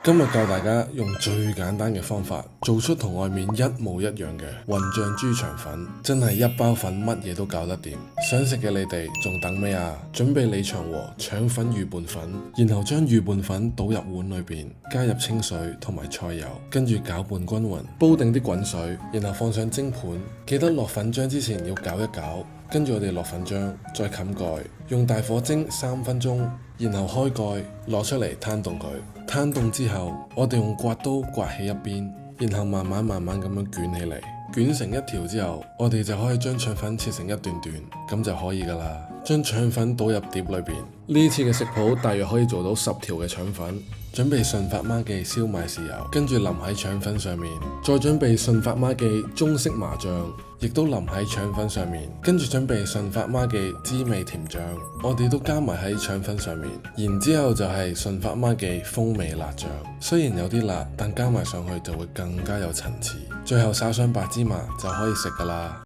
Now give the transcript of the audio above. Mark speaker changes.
Speaker 1: 今日教大家用最簡單嘅方法做出同外面一模一樣嘅混醬豬腸粉，真係一包粉乜嘢都搞得掂。想食嘅你哋仲等咩啊？準備李祥和腸粉預拌粉，然後將預拌粉倒入碗裏邊，加入清水同埋菜油，跟住攪拌均勻，煲定啲滾水，然後放上蒸盤。記得落粉漿之前要攪一攪，跟住我哋落粉漿，再冚蓋，用大火蒸3分鐘，然後開蓋攞出嚟攤凍佢。攤凍之後，我哋用刮刀刮起一邊，然後慢慢咁樣捲起嚟，捲成一條之後，我哋就可以將腸粉切成一段段，咁就可以噶啦。將腸粉倒入碟裏邊，呢次嘅食譜大約可以做到10條嘅腸粉。準備順發媽記燒賣豉油，跟住淋喺腸粉上面，再準備順發媽記中式麻醬，亦都淋喺腸粉上面，跟住準備順發媽記滋味甜醬，我哋都加埋喺腸粉上面，然之後就係順發媽記風味辣醬，雖然有啲辣，但加埋上去就會更加有層次。最後灑上白芝麻就可以食噶啦。